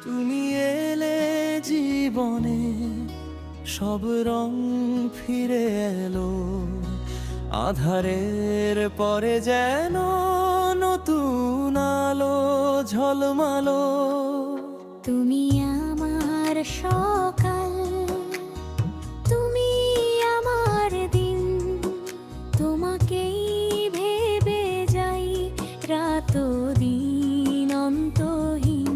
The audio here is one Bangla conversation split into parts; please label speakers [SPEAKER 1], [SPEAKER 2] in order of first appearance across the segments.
[SPEAKER 1] তুমি এলে জীবনে, সব রং ফিরে এলো। আধারের পরে যেন নতুন আলো ঝলমালো।
[SPEAKER 2] তুমি আমার সকাল, তুমি আমার দিন, তোমাকেই ভেবে যাই রাত দিন অন্তহীন।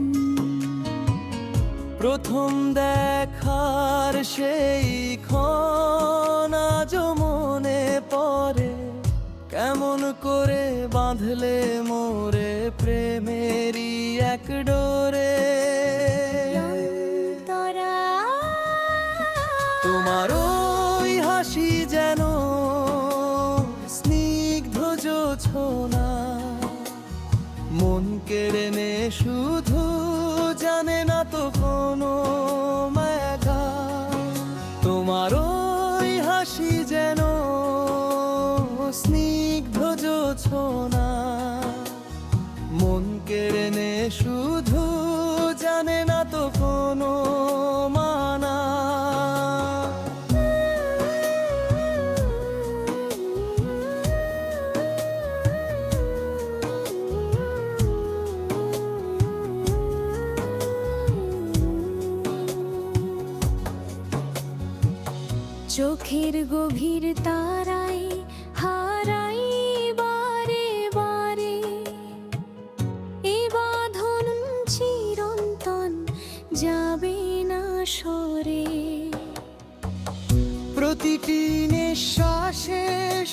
[SPEAKER 1] প্রথম দেখার সেই ক্ষণ আজও মনে পড়ে, কেমন করে বাঁধলে মোরে প্রেমেরই এক ডোরে।
[SPEAKER 2] অন্তরা
[SPEAKER 1] তোমার ওই হাসি যেন স্নিগ্ধ জোছনা, মন কেড়ে নে শুধু, জানে না তো কোনো মেঘা। তোমার ওই হাসি যেন স্নিগ্ধ জোছনা, মন কেড়ে নে শুধু, জানে না তো কোনো মানা।
[SPEAKER 2] চোখের গভীর তারায় হারাই বারে বারে, এ বাঁধন চিরন্তন যাবে না সরে।
[SPEAKER 1] প্রতিটি নিঃশ্বাসে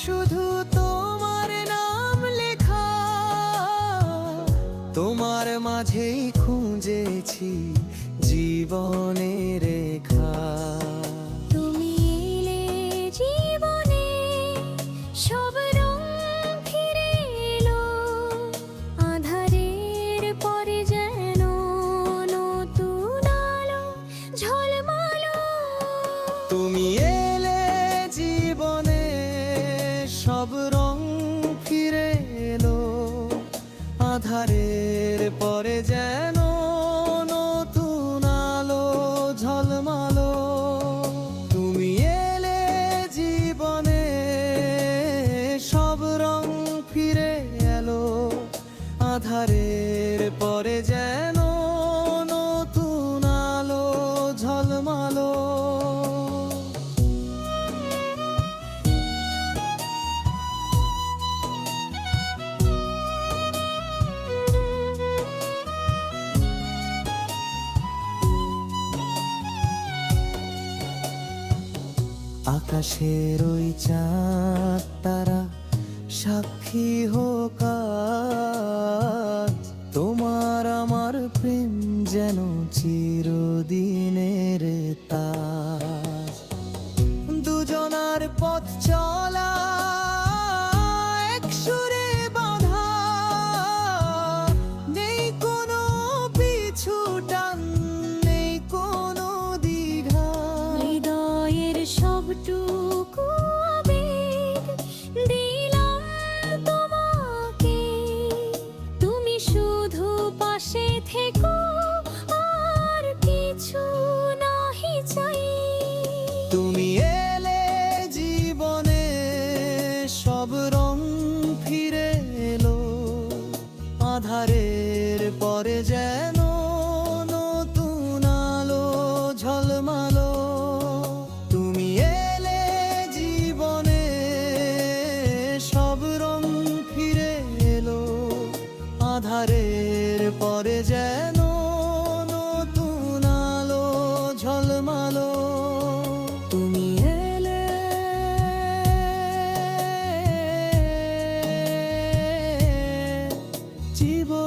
[SPEAKER 1] শুধু তোমার নাম লেখা, তোমার মাঝেই খুঁজেছি জীবনের রেখা।
[SPEAKER 2] তুমি এলে জীবনে, সব রং ফিরে এলো। আধারের পরে যেন নতুন আলো ঝলমালো।
[SPEAKER 1] তুমি এলে জীবনে, সব রং ফিরে এলো। আধারের পরে যেন নতুন আলো ঝলমালো। তুমি এলে জীবনে, সব রং ফিরে এলো। আধারের পরে যেন নতুন আলো ঝলমালো। আকাশের ওই চাঁদ তারা সাক্ষী হোক আজ, তোমার আমার প্রেম যেন চিরদিনের তাজ। দুজনার পথ চলা এক সুরে বাঁধা, নেই কোনো পিছু টান, নেই কোনো দ্বিধা।
[SPEAKER 2] হৃদয়ের সবটুকু আবেগ দিলাম তোমাকে, তুমি শুধু পাশে থেকো, আর কিছু নাহি চাই।
[SPEAKER 1] তুমি এলে জীবনে, সব রং ফিরে এলো। আধারের পরে যেন নতুন আলো ঝলমালো। তুমি এলে জীবনে, সব রং ফিরে এলো। আধারের পরে যেন নতুন আলো ঝলমালো। তুমি এলে জীবন